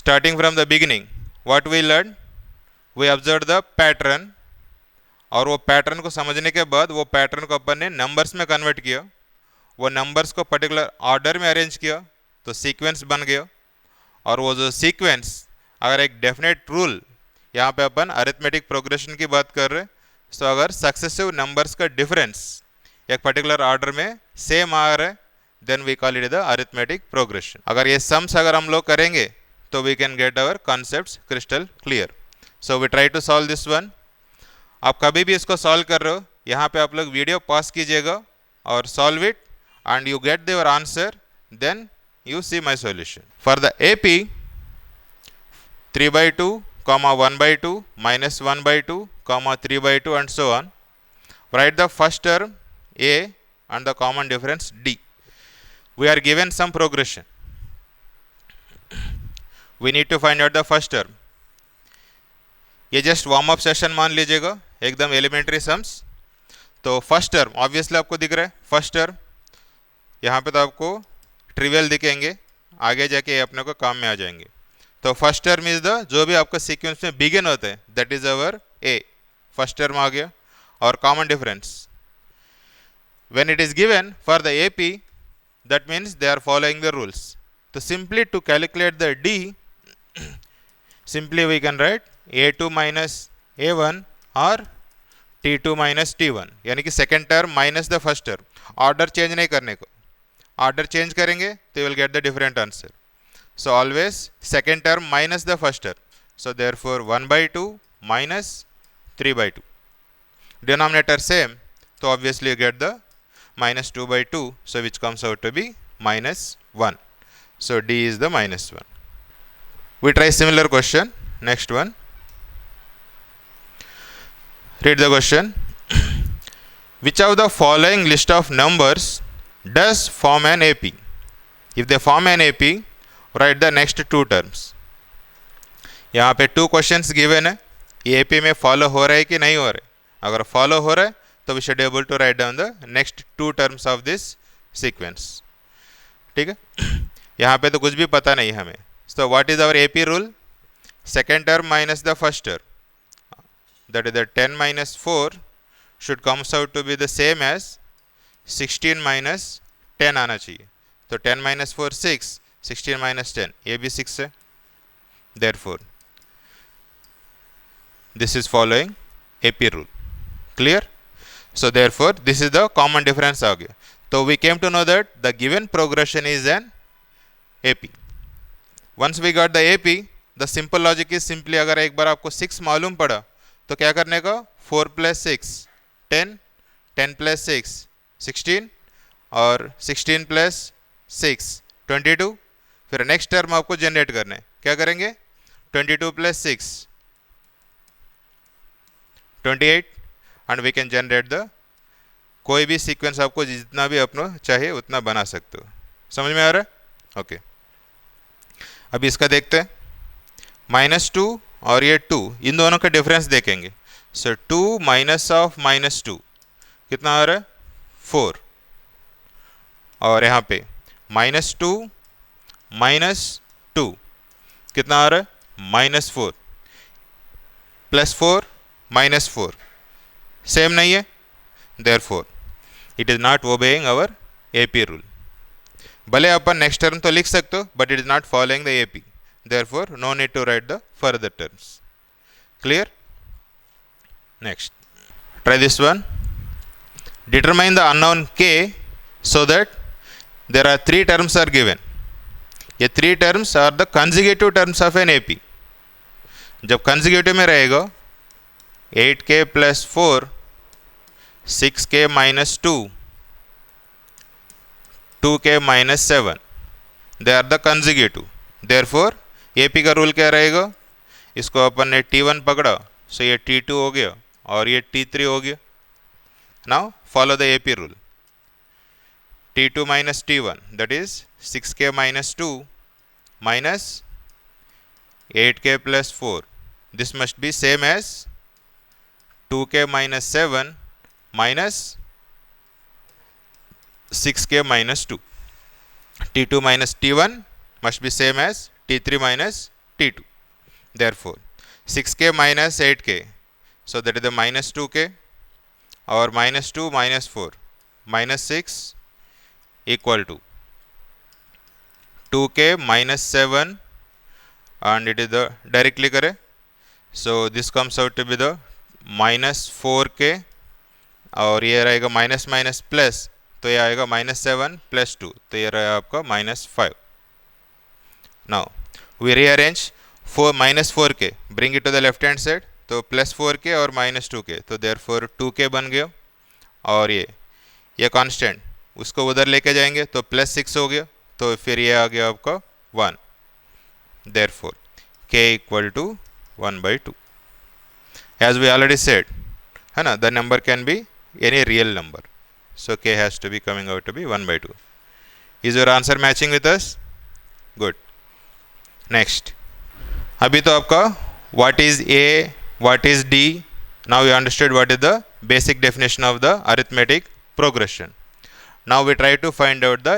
starting from the beginning, what we learned, we observed the pattern, और वो pattern को समझने के बाद वो पैटर्न को अपन ने नंबर्स में कन्वर्ट किया, वो नंबर्स को पर्टिकुलर ऑर्डर में अरेंज किया तो सीक्वेंस बन गया, और वो जो सीक्वेंस अगर एक डेफिनेट रूल, यहाँ पे अपन अरिथमेटिक प्रोग्रेशन की बात कर रहे हैं, तो अगर सक्सेसिव नंबर्स का डिफरेंस एक पर्टिकुलर ऑर्डर में सेम आ रहा है, then we call it the arithmetic progression. अगर ये सम्स अगर हम लोग करेंगे तो we can get our concepts crystal clear. So we try to solve this one. आप कभी भी इसको सॉल्व कर रहे हो, यहाँ पे आप लोग वीडियो पॉज कीजिएगा और solve it, and you get their answer, then you see my solution. For the AP, 3/2, 1/2, -1/2, 3/2, and so on. Write the first term A and the common difference D. We are given some progression. We need to find out the first term. ये just warm up session मान लीजिएगा, एकदम elementary sums. तो first term obviously आपको दिख रहा है, first term यहाँ पे तो आपको ट्रिवियल दिखेंगे, आगे जाके ये अपने को काम में आ जाएंगे. तो फर्स्ट टर्म इज द जो भी आपका सीक्वेंस में बिगिन होता है, that is our A, first term आ गया. और common difference when it is given for the AP, that means they are following the rules. तो simply to calculate the D, simply we can write a2 minus a1 और t2 minus t1, यानी कि second term minus the first term. Order change नहीं करने को, order change करेंगे तो will get the different answer. So always second term minus the first term. So therefore 1/2 minus 3/2. Denominator same, तो obviously you get the -2/2, so which comes out to be -1. So D is the -1. We try similar question. Next one. Read the question. Which of the following list of numbers does form an AP? If they form an AP, write the next two terms. यहाँ पे two questions given है, ये AP में follow हो रहा है कि नहीं हो रहा है. अगर फॉलो हो रहा है तो we should able to write down the next two terms of this sequence. ठीक है, यहाँ पे तो कुछ भी पता नहीं हमें. So what is our AP rule? Second term minus the first term, that is the 10 minus 4 should comes out to be the same as 16 minus 10 आना चाहिए. तो 10 minus 4 6, 16 minus 10, ये भी 6 है. Therefore this is following AP rule. Clear? So therefore this is the common difference आ गया. तो we came to know that the given progression is an AP. Once we got the AP, the simple logic is simply अगर एक बार आपको 6 मालूम पड़ा तो क्या करने का, 4 + 6 10, 10 + 6 16, और 16 + 6 22. फिर नेक्स्ट टर्म आपको जनरेट करना है, क्या करेंगे, 22 + 6 28, and we can generate the कोई भी सीक्वेंस आपको जितना भी अपना चाहिए उतना बना सकते हो. समझ में आ रहा है? ओके. अभी इसका देखते हैं. -2 और ये 2, इन दोनों का डिफरेंस देखेंगे. सो 2 माइनस ऑफ -2 कितना आ रहा है, 4. और यहाँ पे -2 -2 कितना आ रहा है, -4, +4 -4 सेम नहीं है. Therefore it is not obeying our AP rule. भले अपन नेक्स्ट टर्म तो लिख सकते हो, but it is not following the AP. Therefore no need to write the further terms. Clear? Next, try this one. Determine the unknown k so that there are 3 terms are given. ये 3 terms are the consecutive terms of an AP. जब consecutive में रहेगा 8k + 4, 6k - 2, 2k - 7, they are the consecutive. Therefore AP का rule क्या रहेगा, इसको अपन ने T1 पकड़ा, सो ये T2 हो गया और ये T3 हो गया. Now follow the AP rule. T2 - T1, that is 6k - 2 minus 8k + 4. This must be same as 2k - 7 minus 6k - 2. T2 - T1 must be same as T3 - T2. Therefore 6k minus 8k, so that is the minus 2k, or minus 2 minus 4 minus 6 equal to 2k minus 7, and it is the directly करे, so this comes out to be the minus 4k, और ये रहेगा minus minus plus, तो ये आएगा minus 7 plus 2, तो ये रहेगा आपका minus 5. Now we rearrange minus 4k, bring it to the left hand side, तो प्लस 4k और माइनस 2k, तो देयरफॉर 2k बन गया, और ये कांस्टेंट उसको उधर लेके जाएंगे तो प्लस 6 हो गया, तो फिर ये आ गया आपका 1. Therefore k equal to 1/2. As we already said, है ना, the number can be any real number, so k has to be coming out to be 1/2. Is your answer matching with us? Good. Next, अभी तो आपका what is a, what is d, now you understood what is the basic definition of the arithmetic progression. Now we try to find out the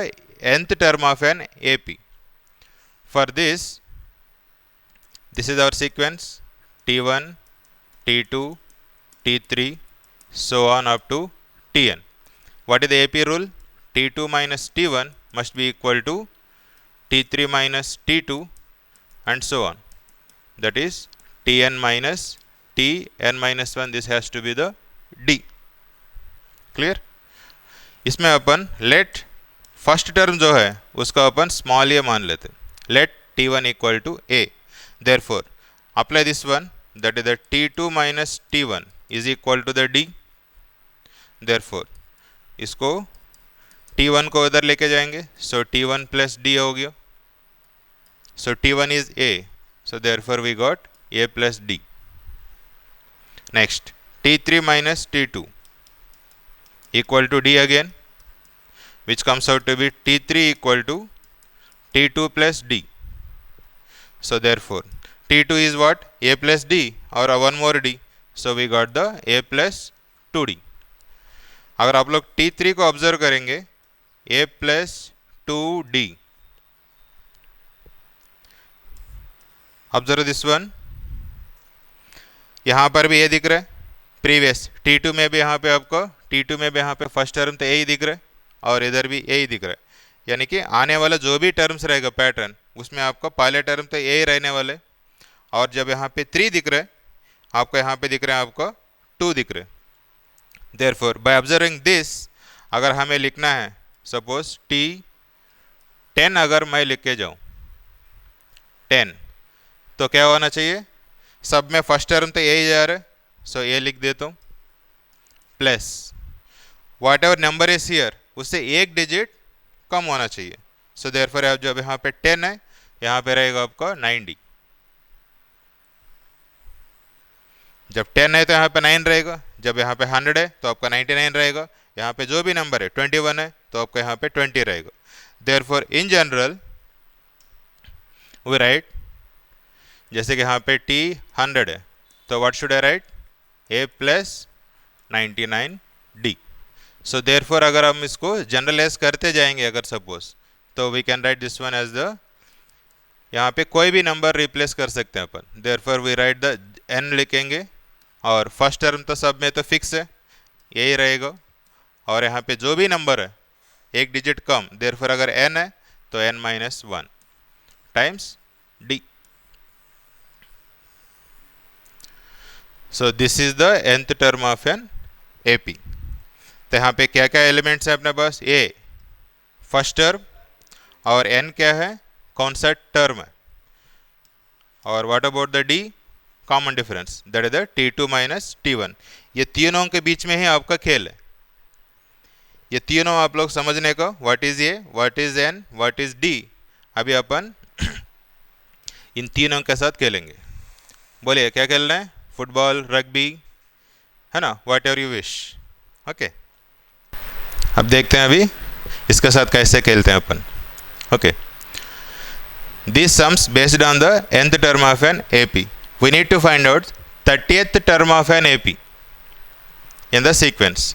nth term of an AP. For this is our sequence T1, T2, T3, so on up to Tn. What is the AP rule? T2 minus T1 must be equal to T3 minus T2 and so on. That is Tn minus Tn minus 1. This has to be the D. Clear? इसमें अपन let first term जो है उसका अपन small ए मान लेते. Let T1 equal to A. Therefore apply this one, that is the T2 minus T1 is equal to the D. Therefore इसको T1 को उधर लेके जाएंगे, so T1 plus D हो गया, so T1 is A, so therefore we got A plus D. Next, T3 minus T2 equal to D again, which comes out to be T3 equal to T2 plus D. So therefore T2 is what? A plus D, or one more D, so we got the A plus 2D. अगर आप लोग T3 को observe करेंगे, A plus 2D, observe this one, यहाँ पर भी A दिख रहा है, प्रीवियस T2 में भी यहाँ पे आपको T2 में भी यहाँ पे फर्स्ट टर्म तो A ही दिख रहा है, और इधर भी A ही दिख रहा है, यानी कि आने वाला जो भी टर्म्स रहेगा पैटर्न, उसमें आपका पहले टर्म तो A ही रहने वाले, और जब यहाँ पे 3 दिख रहा है आपको, यहाँ पे दिख रहा है आपका 2 दिख रहा है. Therefore by observing this, अगर हमें लिखना है सपोज T10, अगर मैं लिख के जाऊँ 10, तो क्या होना चाहिए, सब में फर्स्ट टर्म तो यही जा रहा है, सो ये लिख देता हूँ, plus what ever number is here उससे एक डिजिट कम होना चाहिए, सो देयरफॉर जब यहाँ पे 10 है, यहाँ पे रहेगा आपका 90. जब 10 है तो यहाँ पे 9 रहेगा, जब यहाँ पे 100 है तो आपका 99 रहेगा, यहाँ पे जो भी नंबर है 21 है तो आपका यहाँ पे 20 रहेगा. Therefore in general we write, जैसे कि यहाँ पे T 100 है तो what should I write, A plus 99D. So therefore अगर हम इसको जनरलाइज करते जाएंगे अगर सपोज, तो we can write this one as the, यहाँ पे कोई भी नंबर रिप्लेस कर सकते हैं अपन. Therefore we write the n लिखेंगे, और फर्स्ट टर्म तो सब में तो फिक्स है, यही रहेगा, और यहाँ पे जो भी नंबर है एक डिजिट कम, देयरफॉर अगर n है तो n minus 1 times d. So this is the nth term of an AP. तो यहाँ पे क्या क्या एलिमेंट्स है अपने पास, A फर्स्ट टर्म, और n क्या है, कौन सा टर्म है, और what about the D, common difference, that is the T2 minus T1. ये तीनों के बीच में ही आपका खेल है, ये तीनों आप लोग समझने का, what is A, what is N, what is D, अभी अपन इन तीनों के साथ खेलेंगे. बोलिए क्या खेलना है, फुटबॉल, रग्बी, है ना, whatever you wish. Okay, अब देखते हैं अभी इसके साथ कैसे खेलते हैं अपन. Okay, these sums based on the nth term of an AP. We need to find out 30th term of an AP in the sequence.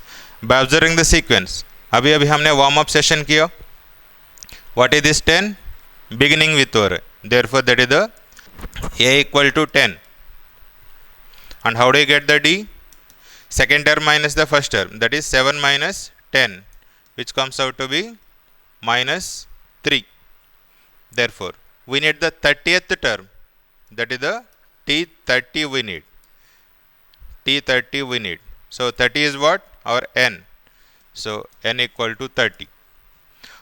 By observing the sequence, अभी हमने warm up session किया. What is this 10? Beginning with or. Therefore that is the A equal to 10. And how do you get the D? Second term minus the first term, that is 7 minus 10, which comes out to be minus 3. Therefore, we need the 30th term, that is the T30 we need. T30 we need. So 30 is what? Our n. So n equal to 30.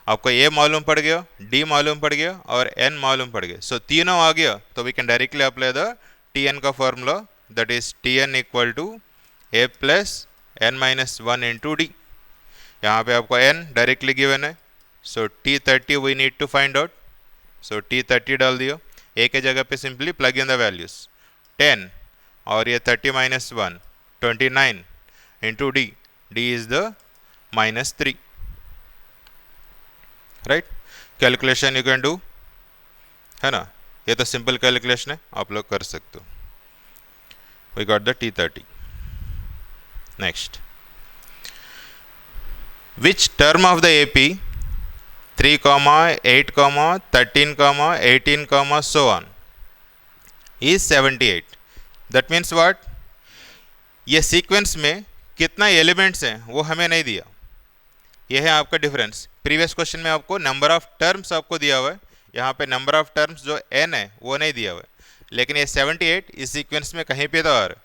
आपको a मालूम पड़ गया, d मालूम पड़ गया और n मालूम पड़ गया. So तीनों आ गया तो we can directly apply the Tn का formula, that is Tn equal to a plus n minus 1 into d. यहाँ पे आपको n डायरेक्टली गिवन है. So T30 we need to find out. So T30 डाल दियो, a के जगह पे simply plug in the values 10 और ये 30 minus 1 29 into d. d is the minus 3. Right, calculation you can do, है ना. ये तो सिंपल कैलकुलेशन है, आप लोग कर सकते हो. We got the T30. Next, which term of the AP 3, 8, 13, 18, so on is 78. That means what? ये सीक्वेंस में कितना एलिमेंट्स हैं वो हमें नहीं दिया. ये है आपका डिफरेंस. प्रीवियस क्वेश्चन में आपको नंबर ऑफ टर्म्स आपको दिया हुआ है, यहाँ पे नंबर ऑफ टर्म्स जो n है वो नहीं दिया हुआ है. लेकिन ये 78 इस सीक्वेंस में कहीं पे तो आ रहा है,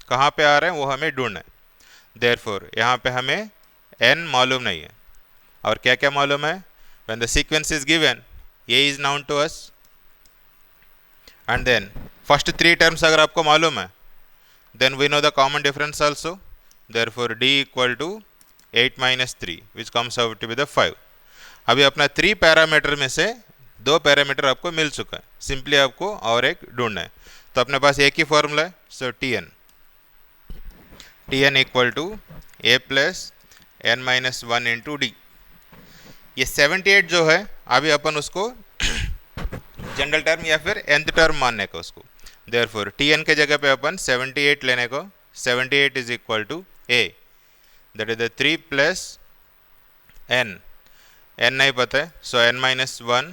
कहाँ पे आ रहे हैं वो हमें ढूंढना है. देयरफॉर यहाँ पे हमें n मालूम नहीं है. और क्या क्या मालूम है? When the sequence is given, a is known to us, and then first 3 terms अगर आपको मालूम है, then we know the common difference also. Therefore d equal to 8 minus 3, which comes out to be the 5. अभी अपना 3 parameter में से 2 parameter आपको मिल चुका है, सिंपली आपको और एक ढूंढना है. तो अपने पास एक ही फॉर्मूला है. So Tn equal to a plus n minus 1 into d. ये 78 जो है अभी अपन उसको जनरल टर्म या फिर nth टर्म मानने का उसको. देयरफॉर Tn के जगह पे अपन 78 लेने को, 78 is equal to a, that is the 3 plus n. n नहीं पता है, so n minus 1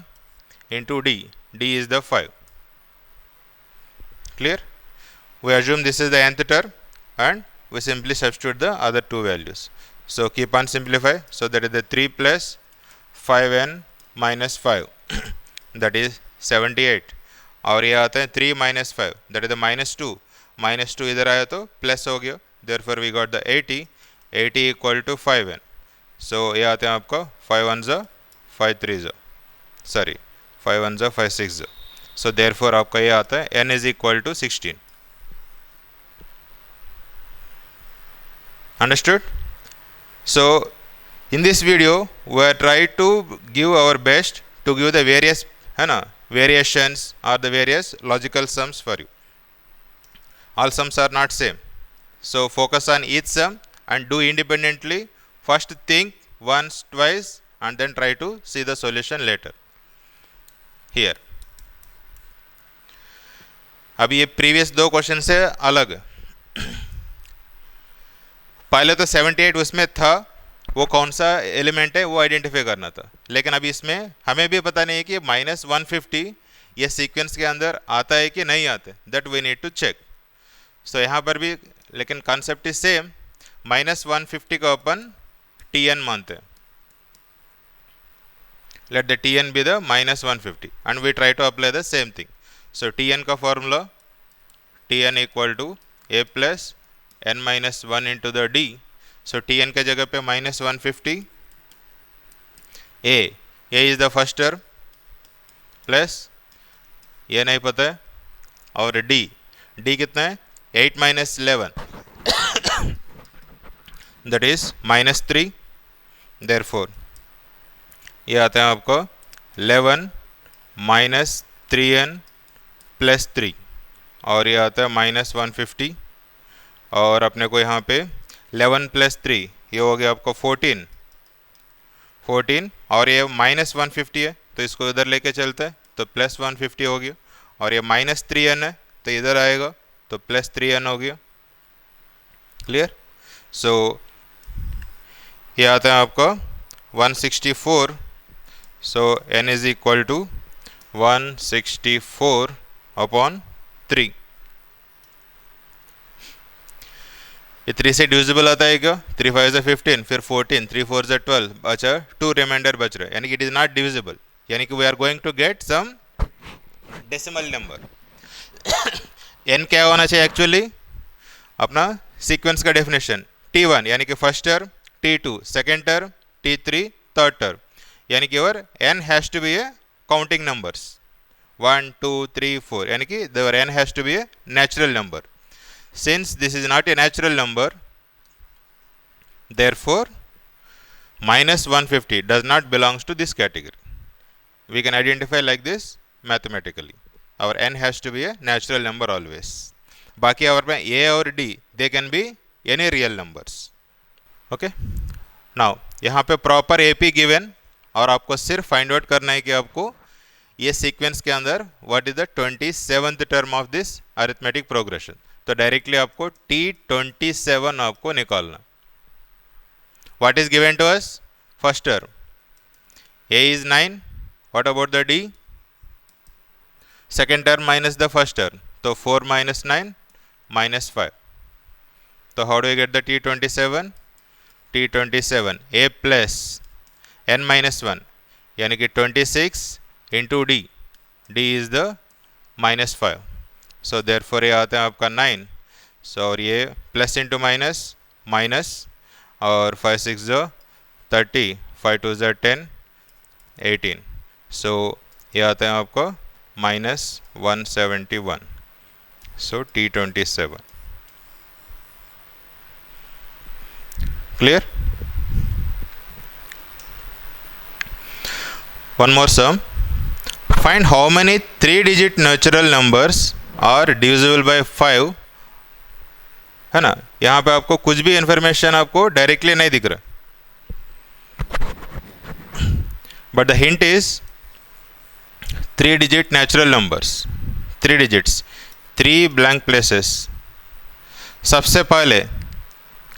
into d. d is the 5. Clear? We assume this is the nth term and we simply substitute the other two values. So keep on simplify. So that is the 3 plus 5n minus 5 that is 78. और ये आता है 3 minus 5, that is the minus 2. minus 2 इधर आया तो plus हो गया. Therefore we got the 80. 80 equal to 5n. So ये आते हैं आपको 5 1 ज़ा 5 3 ज़ा, सॉरी 5 1 ज़ा 5 6 ज़ा. सो देयरफॉर आपका ये आता है n is equal to 16. Understood? So in this video we are try to give our best to give the various, है ना, variations are the various logical sums for you. All sums are not same, so focus on each sum and do independently. First think once, twice, and then try to see the solution later. Here, अभी ये previous 2 question से अलग है. पहले तो 78 उसमें था, वो कौन सा एलिमेंट है वो आइडेंटिफाई करना था. लेकिन अभी इसमें हमें भी पता नहीं है कि -150 ये सीक्वेंस के अंदर आता है कि नहीं आता है. That we need to check. So यहाँ पर भी लेकिन कॉन्सेप्ट इज सेम. -150 को अपन Tn मानते हैं. Let the Tn be the -150 and we try to apply the same thing. So Tn का formula Tn equal to a plus n minus 1 into the d. So Tn के जगह पे -150, a is the first term plus ये नहीं पता है, और d कितना है 8 minus 11 that is -3. Therefore ये आता है आपको 11 minus 3n plus 3 और ये आता है -150. और अपने को यहाँ पे 11 plus 3 ये हो गया आपको 14 और ये -150 है तो इसको इधर लेके चलता है तो +150 हो गया. और ये -3n है तो इधर आएगा तो +3n हो गया. क्लियर? सो ये आता है आपका 164. So n is equal to 164 upon 3। ये 3 से डिविजिबल आता है क्या? 3 5 से 15, फिर 14, 3 4 से 12, बचा 2 रिमाइंडर बच रहे, यानी कि इट इज नॉट डिविजिबल, यानी कि we are going to get some decimal number. N क्या होना चाहिए एक्चुअली? अपना सीक्वेंस का डेफिनेशन T1 यानी कि first term, T2 second term, T3 third term, यानी कि और n has to be a counting numbers 1 2 3 4, यानी कि there n has to be a natural number. Since this is not a natural number, therefore minus 150 does not belongs to this category. We can identify like this mathematically. Our n has to be a natural number always. बाकी our में a और d they can be any real numbers. Okay? Now यहाँ पे proper AP given और आपको सिर्फ find out करना है कि आपको ये सीक्वेंस के अंदर what is the 27th term of this arithmetic progression. तो डायरेक्टली आपको T27 आपको निकालना। What is given to us? First term A is 9, what about the D? Second term minus the first term, तो 4 minus 9 minus 5। तो how do you get the T27? T27 A plus n minus 1 यानी कि 26 into D, D is the -5, so therefore ये आता है आपका 9, so और ये प्लस इंटू माइनस माइनस, और 5 6 जो 30, 5 2 जो 10, 18, so ये आता है आपको -171, so T27। Clear? One more sum. Find how many 3-digit natural numbers are divisible by 5, है ना। यहाँ पे आपको कुछ भी इंफॉर्मेशन आपको डायरेक्टली नहीं दिख रहा, but the hint is 3-digit natural numbers, 3 digits, 3 blank places। सबसे पहले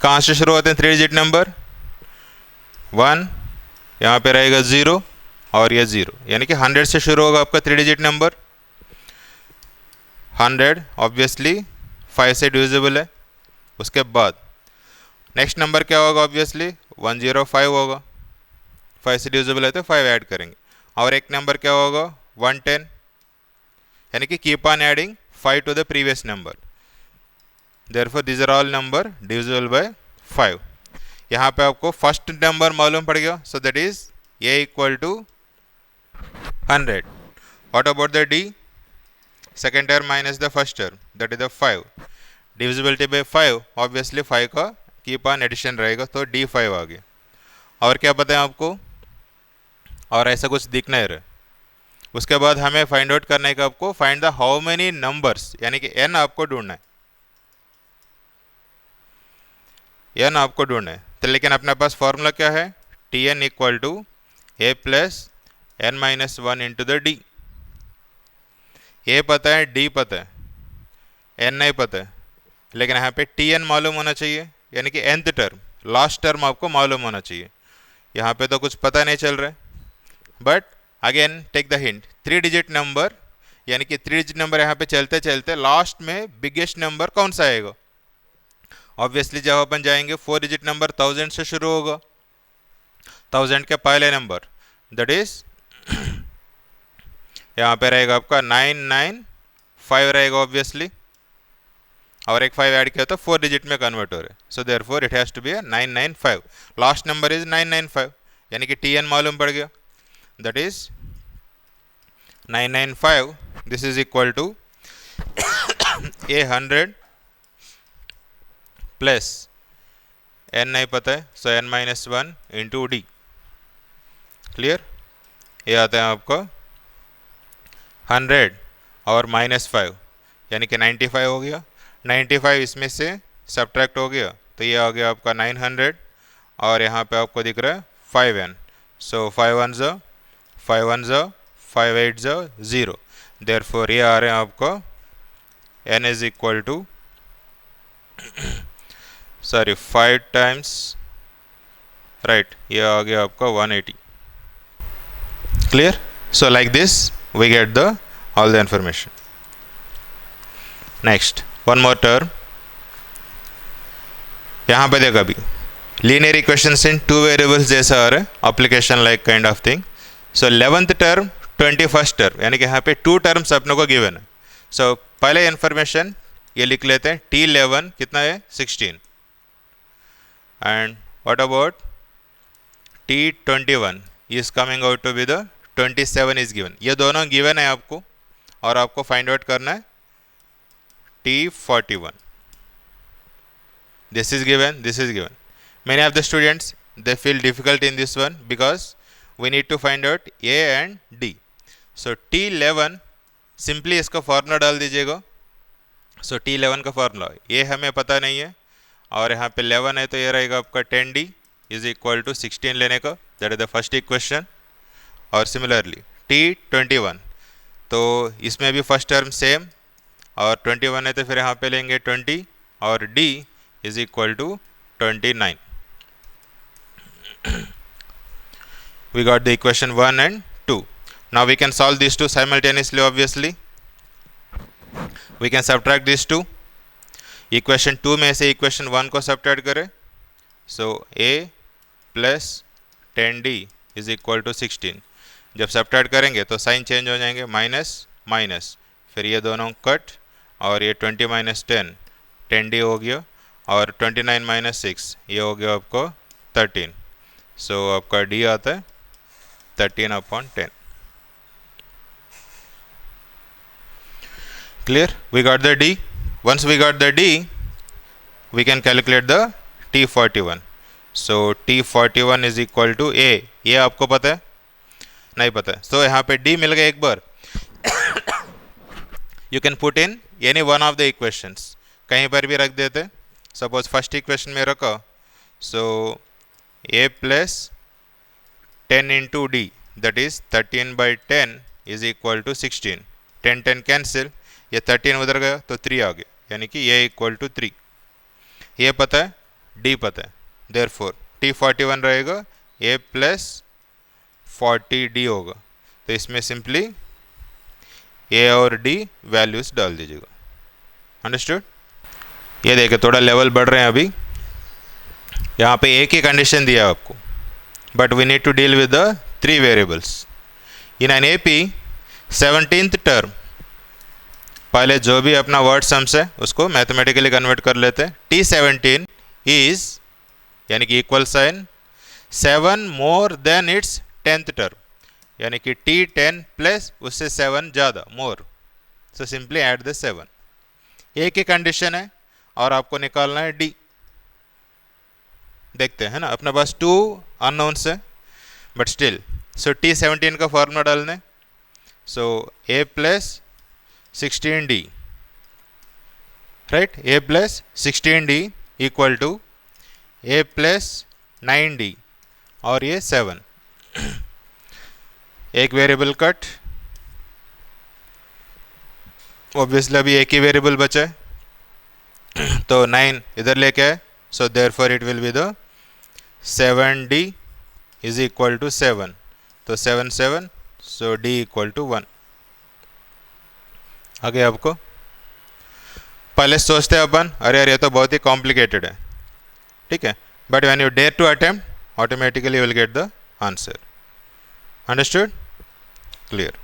कहाँ से शुरू होते हैं 3-digit नंबर? 1, यहाँ पे रहेगा 0 और ये 0, यानी कि 100 से शुरू होगा आपका 3-digit नंबर। 100 ऑब्वियसली 5 से डिविजिबल है। उसके बाद नेक्स्ट नंबर क्या होगा? ऑब्वियसली 105 होगा, 5 से डिविजिबल है तो 5 ऐड करेंगे। और एक नंबर क्या होगा? 110, यानी कि keep on adding 5 to the previous number, therefore these are all number divisible by 5। यहाँ पे आपको फर्स्ट नंबर मालूम पड़ गया, so that is A equal to 100। What about the D? Second term minus the first term, that is the 5. Divisibility by 5, obviously 5 का keep on addition रहेगा, तो D5 आ गया। और क्या पता है आपको? और ऐसा कुछ दिख नहीं रहा। उसके बाद हमें फाइंड आउट करने का आपको find the how many numbers, यानी कि n आपको ढूंढना है, n आपको ढूंढना है। तो लेकिन अपने पास फॉर्मूला क्या है? Tn equal to A plus n minus 1 into the D। A पता है, D पता है, n नहीं पता है, लेकिन यहाँ पे Tn मालूम होना चाहिए, यानी कि nth टर्म, लास्ट टर्म आपको मालूम होना चाहिए। यहाँ पे तो कुछ पता नहीं चल रहा है, but again take the hint, 3-digit number, यानी कि 3-digit नंबर यहाँ पे चलते चलते लास्ट में बिगेस्ट नंबर कौन सा आएगा? ऑब्वियसली जब अपन जाएंगे 4-digit नंबर 1000 से शुरू होगा, 1000 के पहले नंबर दैट इज यहाँ पे रहेगा आपका 995 रहेगा ऑब्वियसली, और एक 5 ऐड किया तो 4-digit में कन्वर्ट हो रहा है, so therefore it has to be 995। Last number is 995, यानी कि Tn मालूम पड़ गया, that is 995। This is equal to A 100 plus n नहीं पता है, so n minus 1 into D। Clear? ये आता है आपका 100 और -5, यानी कि 95 हो गया। 95 इसमें से सब्ट्रैक्ट हो गया, तो ये आ गया आपका 900, और यहाँ पे आपको दिख रहा है 5n, सो 5 1 ज़ा 5 1 ज़ा 5 8 ज़ा 0, देयरफॉर ये आ रहे हैं आपका n is equal to sorry 5 times, right, ये आ गया आपका 180। क्लियर? So like this we get the all the information. Next one more term, यहाँ पे देखो अभी linear equations in two variables जैसा आ रहा है, application like kind of thing. So 11th term 21st term, यानी कि यहाँ पे 2 टर्म्स अपने को गिवन है. सो पहले इन्फॉर्मेशन ये लिख लेते हैं, T11 कितना है 16, and what about T21 is coming out to be the 27 is given. ये दोनों गिवन है आपको, और आपको फाइंड आउट करना है T41. This is given, this is given. Many of the students they feel difficult in this one because we need to find out A and D. So T11 simply इसका formula डाल दीजिएगा. So T11 का formula ये हमें पता नहीं है, और यहाँ पे 11 है तो ये रहेगा आपका 10D इज इक्वल टू 16 लेने का, that is the first equation. और सिमिलरली T21, तो इसमें भी फर्स्ट टर्म सेम, और 21 है तो फिर यहाँ पे लेंगे 20, और D is equal to 29. We got the equation 1 and 2. Now we can solve these two simultaneously. Obviously we can subtract these two. Equation 2 में से equation 1 को subtract करें. So A plus 10D is equal to 16. जब subtract करेंगे तो sign change हो जाएंगे, minus minus, फिर ये दोनों कट, और ये 20 माइनस 10 10D हो गया, और 29 माइनस 6 ये हो गया आपको 13. सो आपका D आता है 13/10. Clear? We got the D. Once we got the D we can calculate the T41. So T41 is equal to A. ये आपको पता है? नहीं पता है. सो यहाँ पे D मिल गया एक बार. You can put in any one of the equations, कहीं पर भी रख देते. सपोज फर्स्ट इक्वेशन में रखो, so A plus 10 into D that is 13/10 is equal to 16. 10 10 cancel, ये 13 उधर गया तो 3 आ गया, यानी कि ये इक्वल टू 3. ये पता है, D पता है, देयरफॉर T41 रहेगा A प्लस 40D होगा. तो इसमें सिंपली A और D वैल्यूज डाल दीजिएगा. अंडरस्टूड? ये देखिए थोड़ा लेवल बढ़ रहे हैं अभी. यहाँ पे एक ही कंडीशन दिया है आपको, but we need to deal with the 3 variables. In an AP 17th term, पहले जो भी अपना वर्ड सम्स है उसको मैथमेटिकली कन्वर्ट कर लेते हैं. T17 इज यानी कि equal sign 7 more than its 10th term, यानी कि T10 प्लस उससे 7 ज़्यादा, more. So simply add the 7. एक ही कंडीशन है, और आपको निकालना है D. देखते हैं ना, अपने पास 2 अननोन्स है, बट स्टिल. सो T17 का फॉर्मूला डालने. So A plus 16D, right? A plus 16D equal to A plus 9D, और ये 7. एक वेरिएबल कट, ऑब्वियसली अभी एक ही वेरिएबल बचा है, तो 9 इधर लेके आए. So therefore it will be the 7D is equal to 7. तो 7 7, सो D इक्वल टू 1. आगे आपको पहले सोचते हैं अपन, अरे अरे ये तो बहुत ही कॉम्प्लिकेटेड है, ठीक है, but when you dare to attempt automatically will get the answer. Understood? Clear?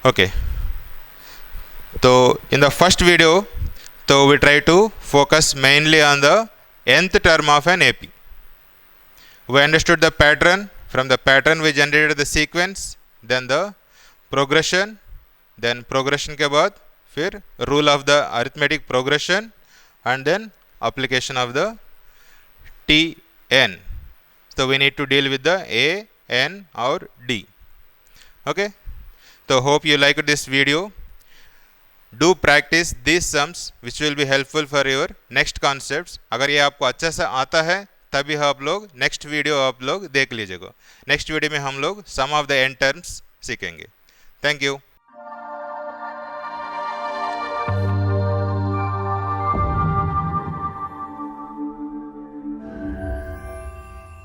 Okay. तो in the first video, so we try to focus mainly on the nth term of an AP. We understood the pattern. From the pattern we generated the sequence, then the progression, then progression के बाद फिर rule of the arithmetic progression, and then application of the Tn. So we need to deal with the A, N or D. Okay. So hope you liked this video. Do practice these sums which will be helpful for your next concepts. अगर ये आपको अच्छे से आता है तभी आप लोग नेक्स्ट वीडियो आप लोग देख लीजिएगा. नेक्स्ट वीडियो में हम लोग सम ऑफ द एन टर्म्स सीखेंगे. Thank you.